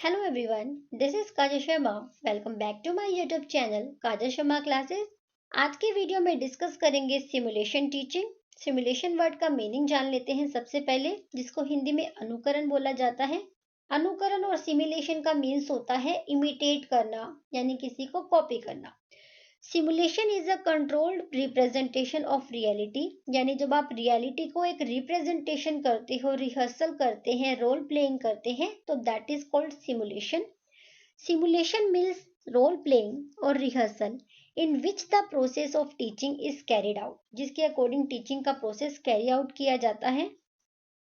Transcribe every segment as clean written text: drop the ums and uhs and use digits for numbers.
Hello everyone, this is Kajal Sharma. Welcome back to my YouTube channel Kajal Sharma Classes. आज के video में discuss करेंगे simulation teaching. Simulation word का meaning जान लेते हैं सबसे पहले, जिसको हिंदी में अनुकरण बोला जाता है। अनुकरण और सिमुलेशन का मीन्स होता है इमिटेट करना, यानी किसी को कॉपी करना। Simulation is a controlled representation of reality, यानी जब आप रियलिटी को एक रिप्रेजेंटेशन करते हो, रिहर्सल करते हैं, रोल प्लेइंग करते हैं, तो that is called simulation. Simulation means role playing और rehearsal in which the process of teaching is carried out, जिसके अकॉर्डिंग टीचिंग का प्रोसेस कैरी आउट किया जाता है।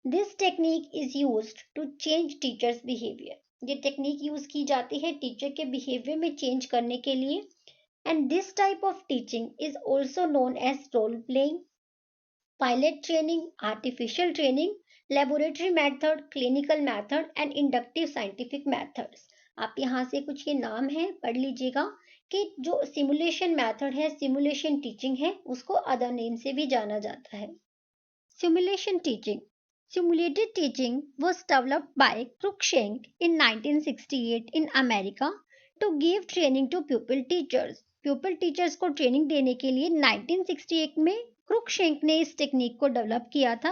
This technique is used to change teachers behaviour. ये technique use की जाती है टीचर के बिहेवियर में चेंज करने के लिए। And this type of teaching is also known as role playing, pilot training, artificial training, laboratory method, clinical method and inductive scientific methods. आप यहाँ से कुछ ये नाम है पढ़ लीजिएगा कि जो सिमुलेशन मेथड है, सिमुलेशन टीचिंग है, उसको अदर नेम से भी जाना जाता है। Simulation teaching Simulated teaching was developed by Cruikshank in 1968 in America to give training to pupil teachers. प्यूपिल teachers को ट्रेनिंग देने के लिए 1968 में क्रुकशेंक ने इस टेक्निक को डेवलप किया था।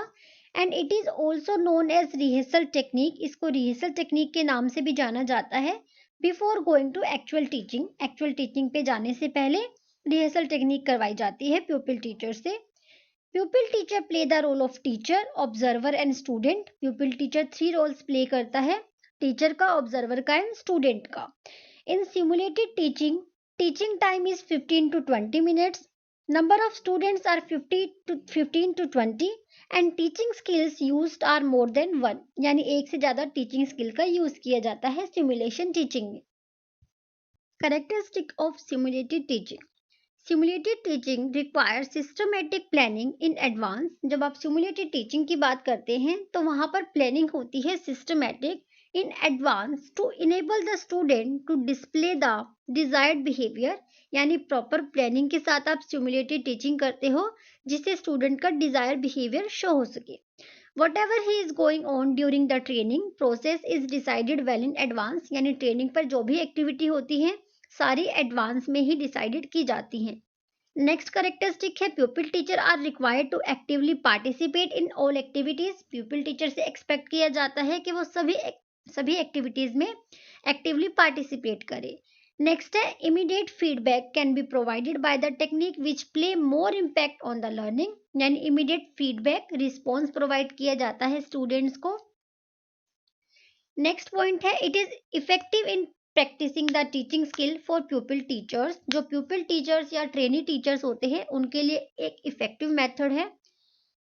And it is also known as rehearsal technique. इसको रिहर्सल टेक्निक के नाम से भी जाना जाता है। Before going to actual teaching पे जाने से पहले रिहर्सल टेक्निक करवाई जाती है प्यूपिल टीचर से। Pupil teacher play the role of teacher, observer and student. Pupil teacher 3 roles play करता है, टीचर का, ऑब्जर्वर का एंड स्टूडेंट का। In simulated teaching, teaching time is 15 to 20 minutes. Number of students are 15 to 20 and teaching skills used are more than one. यानी एक से ज़्यादा teaching skill का यूज किया जाता है सिमुलेशन टीचिंग में। Characteristic of simulated teaching. Simulated teaching requires systematic planning in advance. जब आप simulated teaching की बात करते हैं तो वहाँ पर प्लानिंग होती है systematic in advance to enable the student to display the desired behavior, यानी प्रॉपर प्लानिंग के साथ आप सिमुलेटेड टीचिंग करते हो जिससे स्टूडेंट का डिजायर बिहेवियर शो हो सके। Whatever he is going on during the training process is decided well in advance, यानी ट्रेनिंग पर जो भी एक्टिविटी होती है सारी एडवांस में ही डिसाइडेड की जाती हैं। नेक्स्ट करेक्टरिस्टिक है pupil teacher are required to actively participate in all activities. Pupil teacher से एक्सपेक्ट किया जाता है कि वो सभी एक्टिविटीज में एक्टिवली पार्टिसिपेट करे। नेक्स्ट है immediate feedback can be provided by the technique which play more impact on the learning, यानी इमीडिएट फीडबैक रिस्पॉन्स प्रोवाइड किया जाता है स्टूडेंट्स को। नेक्स्ट पॉइंट है it is effective in practising the teaching skill for pupil teachers. जो pupil teachers या trainee teachers होते हैं उनके लिए एक इफेक्टिव मेथड है।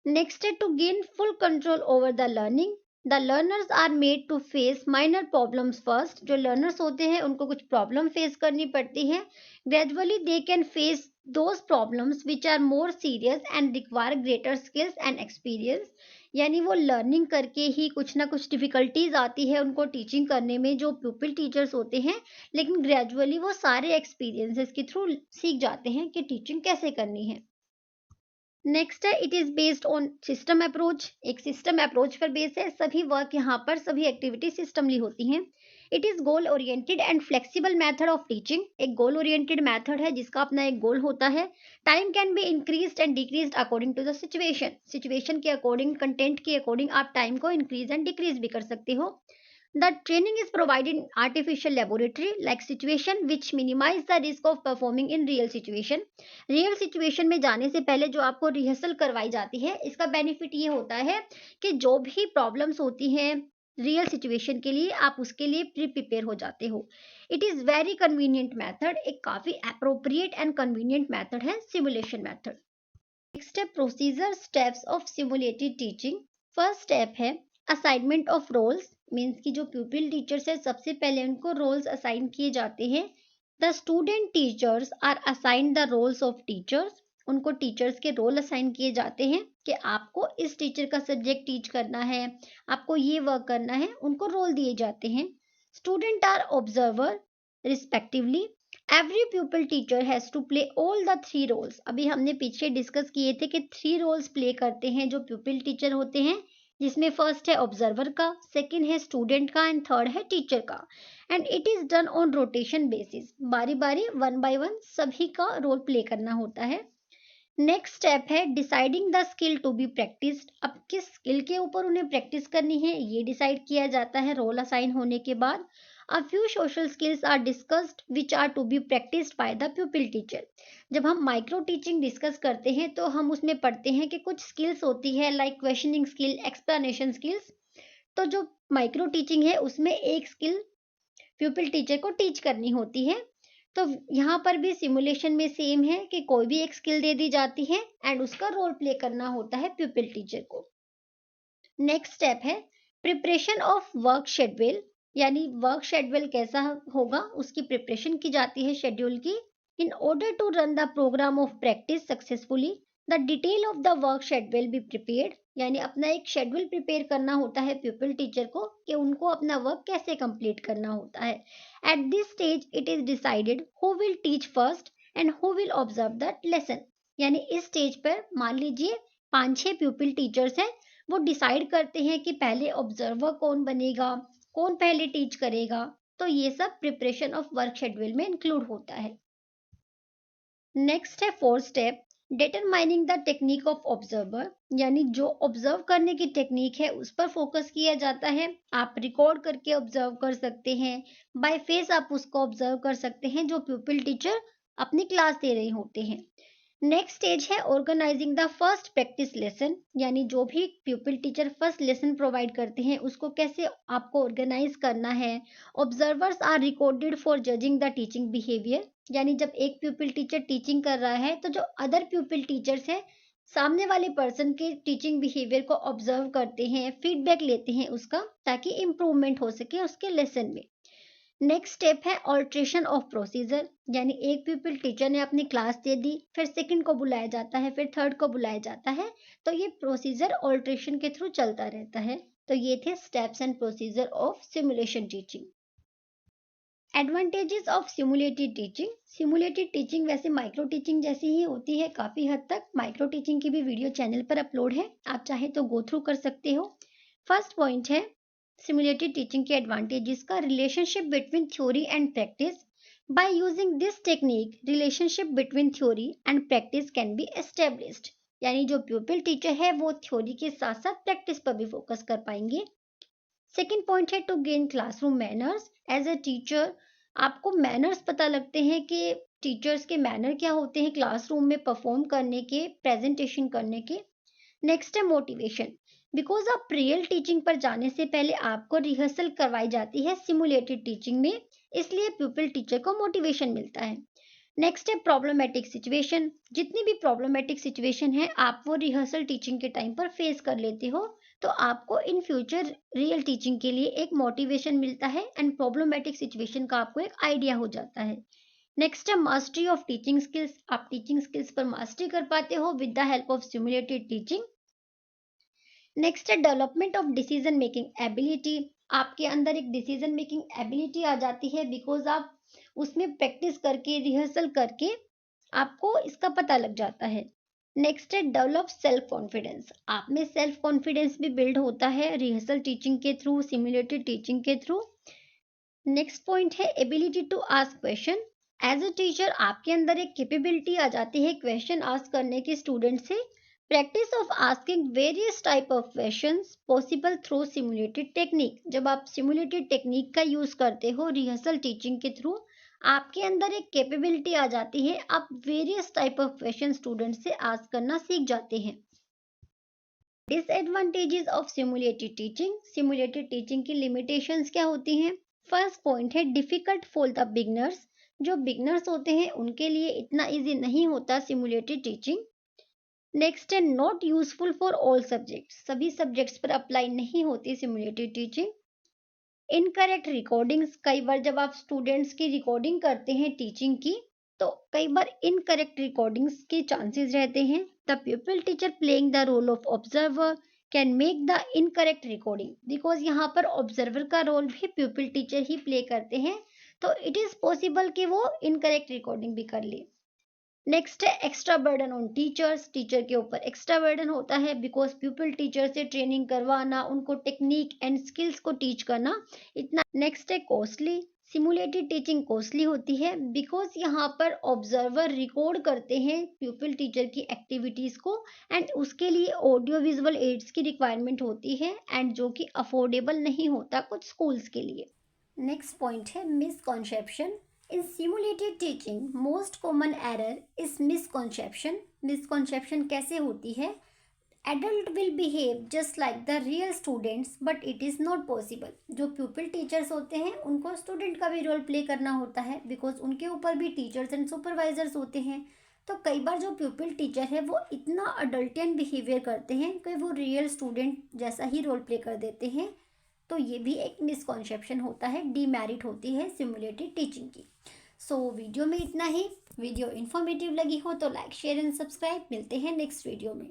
नेक्स्ट है to gain full control over the learning. The learners are made to face minor problems first. जो लर्नर्स होते हैं उनको कुछ प्रॉब्लम फेस करनी पड़ती है। Gradually they can face those problems which are more serious and require greater skills and experience, यानी वो लर्निंग करके ही कुछ ना कुछ डिफिकल्टीज आती है उनको टीचिंग करने में जो प्यूपिल टीचर्स होते हैं, लेकिन ग्रेजुअली वो सारे एक्सपीरियंसेस के थ्रू सीख जाते हैं कि टीचिंग कैसे करनी है। नेक्स्ट है it is based on system approach. एक सिस्टम अप्रोच पर बेस है, सभी वर्क यहाँ पर सभी एक्टिविटी सिस्टमली होती हैं। It is goal oriented and flexible method of teaching. एक गोल ओरिएंटेड मेथड है जिसका अपना एक गोल होता है। Time can be increased and decreased according to the situation के अकॉर्डिंग, कंटेंट के अकॉर्डिंग आप टाइम को इंक्रीज एंड डिक्रीज भी कर सकते हो। The training is provided in artificial laboratory like situation which minimize the risk of performing in real situation. Real situation में जाने से पहले जो आपको रिहर्सल करवाई जाती है, इसका बेनिफिट ये होता है कि जो भी प्रॉब्लम्स होती हैं रियल सिचुएशन के लिए आप उसके लिए प्रिपेयर हो जाते हो। It is very convenient method, एक काफ़ी अप्रोप्रिएट एंड कन्वीनियंट मेथड है सिमुलेशन मेथड। नेक्स्ट है procedure steps of simulated teaching. First step है असाइनमेंट ऑफ रोल्स, मीन्स की जो प्यूपिल टीचर्स है सबसे पहले उनको रोल्स असाइन किए जाते हैं। The student teachers are assign the roles of teachers. उनको टीचर्स के रोल असाइन किए जाते हैं कि आपको इस टीचर का सब्जेक्ट टीच करना है, आपको ये वर्क करना है, उनको रोल दिए जाते हैं। Student are observer respectively. Every pupil teacher has to play all the 3 roles. अभी हमने पीछे डिस्कस किए थे कि 3 रोल्स प्ले करते हैं जो प्यूपिल टीचर होते हैं। जिसमें फर्स्ट है ऑब्जर्वर का, सेकंड है स्टूडेंट का एंड थर्ड है टीचर का। And it is done on rotation basis, बारी बारी वन बाय वन सभी का रोल प्ले करना होता है। नेक्स्ट स्टेप है deciding the skill to be practised. अब किस स्किल के ऊपर उन्हें प्रैक्टिस करनी है ये डिसाइड किया जाता है रोल असाइन होने के बाद। A few social skills are discussed which are to be practised by the pupil teacher. जब हम माइक्रो टीचिंग डिस्कस करते हैं तो हम उसमें पढ़ते हैं कि कुछ स्किल्स होती है like questioning skill, explanation skills. तो जो माइक्रो टीचिंग है उसमें एक स्किल प्यूपिल टीचर को टीच करनी होती है। तो यहाँ पर भी सिमुलेशन में सेम है कि कोई भी एक स्किल दे दी जाती है एंड उसका रोल प्ले करना होता है प्यूपिल टीचर को। नेक्स्ट स्टेप है प्रिपरेशन ऑफ वर्क शेड्यूल, यानी वर्क शेड्यूल कैसा होगा उसकी प्रिपरेशन की जाती है शेड्यूल की। In order to run the programme of practice successfully the detail of the work schedule be prepared, यानी अपना एक शेड्यूल प्रिपेयर करना होता है प्यूपिल टीचर को कि उनको अपना वर्क कैसे कंप्लीट करना होता है। At this stage it is decided who will teach first and who will observe the lesson, यानी इस स्टेज पर मान लीजिए 5-6 प्यूपिल टीचर्स हैं, वो डिसाइड करते हैं कि पहले ऑब्जर्वर कौन बनेगा, कौन पहले टीच करेगा। तो ये सब प्रिपरेशन ऑफ वर्क शेड्यूल में इंक्लूड होता है। नेक्स्ट है fourth step determining the technique of observer, यानी जो ऑब्जर्व करने की टेक्निक है उस पर फोकस किया जाता है। आप रिकॉर्ड करके ऑब्जर्व कर सकते हैं, बाय फेस आप उसको ऑब्जर्व कर सकते हैं जो प्यूपिल टीचर अपनी क्लास दे रहे होते हैं। नेक्स्ट स्टेज है organising the first practice lesson, यानी जो भी pupil teacher first lesson provide करते हैं उसको कैसे आपको ऑर्गेनाइज करना है। Observers are recorded for judging the teaching behaviour, यानी जब एक प्यूपिल टीचर टीचिंग कर रहा है तो जो अदर प्यूपिल टीचर्स हैं सामने वाले पर्सन के टीचिंग बिहेवियर को ऑब्जर्व करते हैं, फीडबैक लेते हैं उसका, ताकि इम्प्रूवमेंट हो सके उसके लेसन में। नेक्स्ट स्टेप है ऑल्ट्रेशन ऑफ प्रोसीजर, यानी एक पीपल टीचर ने अपनी क्लास दे दी, फिर सेकंड को बुलाया जाता है, फिर थर्ड को बुलाया जाता है, तो ये प्रोसीजर ऑल्ट्रेशन के थ्रू चलता रहता है। तो ये थे steps and procedure of simulation teaching. Advantages of simulated teaching. Simulated teaching वैसे माइक्रो टीचिंग जैसी ही होती है काफ़ी हद तक। माइक्रो टीचिंग की भी वीडियो चैनल पर अपलोड है, आप चाहे तो गो थ्रू कर सकते हो। फर्स्ट पॉइंट है सिमुलेटेड टीचिंग के एडवांटेजेस का relationship between theory and practice. By using this technique relationship between theory and practice can be established, यानी जो प्यूपिल टीचर है वो थ्योरी के साथ साथ प्रैक्टिस पर भी फोकस कर पाएंगे। सेकेंड पॉइंट है to gain classroom manners. As a teacher आपको मैनर्स पता लगते हैं कि टीचर्स के मैनर क्या होते हैं क्लासरूम में परफॉर्म करने के, प्रेजेंटेशन करने के। नेक्स्ट है मोटिवेशन, बिकॉज आप रियल टीचिंग पर जाने से पहले आपको रिहर्सल करवाई जाती है सिमुलेटेड टीचिंग में, इसलिए प्यूपिल टीचर को मोटिवेशन मिलता है। नेक्स्ट है प्रॉब्लमेटिक सिचुएशन, जितनी भी प्रॉब्लमेटिक सिचुएशन है आप वो रिहर्सल टीचिंग के टाइम पर फेस कर लेते हो, तो आपको इन फ्यूचर रियल टीचिंग के लिए एक मोटिवेशन मिलता है एंड प्रॉब्लमेटिक सिचुएशन का आपको एक आइडिया हो जाता है। नेक्स्ट है मास्टरी ऑफ टीचिंग स्किल्स, आप टीचिंग स्किल्स पर मास्टरी कर पाते हो with the help of simulated teaching. Next है development of decision making ability, आपके अंदर एक डिसीजन मेकिंग एबिलिटी आ जाती है बिकॉज आप उसमें प्रैक्टिस करके, रिहर्सल करके आपको इसका पता लग जाता है। नेक्स्ट है डेवलप सेल्फ कॉन्फिडेंस, आप में सेल्फ कॉन्फिडेंस भी बिल्ड होता है रिहर्सल टीचिंग के थ्रू, सिमुलेटेड टीचिंग के थ्रू। नेक्स्ट पॉइंट है ability to ask question. As a teacher आपके अंदर एक कैपेबिलिटी आ जाती है क्वेश्चन आस्क करने की स्टूडेंट से। Practice of asking various type of questions possible through simulated technique, जब आप सिमुलेटेड टेक्निक का यूज करते हो रिहर्सल टीचिंग के थ्रू, आपके अंदर एक कैपेबिलिटी आ जाती है, आप various type of question student से आस्क करना सीख जाते हैं। Disadvantages of simulated teaching, simulated teaching की लिमिटेशंस क्या होती हैं। फर्स्ट पॉइंट है डिफिकल्ट फॉर द बिगनर्स, जो बिगनर्स होते हैं उनके लिए इतना इजी नहीं होता सिमुलेटेड टीचिंग। नेक्स्ट है not useful for all subjects, सभी सब्जेक्ट्स पर अप्लाई नहीं होती सिमुलेटेड टीचिंग। इनकरेक्ट रिकॉर्डिंग्स, कई बार जब आप स्टूडेंट्स की रिकॉर्डिंग करते हैं टीचिंग की तो कई बार इनकरेक्ट रिकॉर्डिंग्स के चांसेस रहते हैं। The pupil teacher playing the role of observer can make the incorrect recording, because यहाँ पर ऑब्जर्वर का रोल भी प्यूपिल टीचर ही प्ले करते हैं, तो इट इज पॉसिबल कि वो इनकरेक्ट रिकॉर्डिंग भी कर ले। नेक्स्ट है extra burden on teachers. Teacher के ऊपर एक्स्ट्रा बर्डन होता है बिकॉज पीपल टीचर से ट्रेनिंग करवाना, उनको टेक्निक एंड स्किल्स को टीच करना इतना। नेक्स्ट है कॉस्टली। सिमुलेटेड टीचिंग कॉस्टली होती है बिकॉज यहाँ पर ऑब्जर्वर रिकॉर्ड करते हैं प्यूपिल टीचर की एक्टिविटीज़ को एंड उसके लिए ऑडियो विजुअल एड्स की रिक्वायरमेंट होती है एंड जो कि अफोर्डेबल नहीं होता कुछ स्कूल्स के लिए। नेक्स्ट पॉइंट है misconception. In simulated teaching most common error is misconception. Misconception कैसे होती है? Adult will behave just like the real students but it is not possible. जो प्यूपिल टीचर्स होते हैं उनको स्टूडेंट का भी रोल प्ले करना होता है बिकॉज उनके ऊपर भी टीचर्स एंड सुपरवाइजर्स होते हैं। तो कई बार जो प्यूपिल टीचर है वो इतना अडल्टियन बिहेवियर करते हैं कि वो रियल स्टूडेंट जैसा ही रोल प्ले कर देते हैं। तो ये भी एक मिसकॉन्सेप्शन होता है, डीमेरिट होती है सिमुलेटेड टीचिंग की। सो वीडियो में इतना ही। वीडियो इन्फॉर्मेटिव लगी हो तो लाइक शेयर एंड सब्सक्राइब। मिलते हैं नेक्स्ट वीडियो में।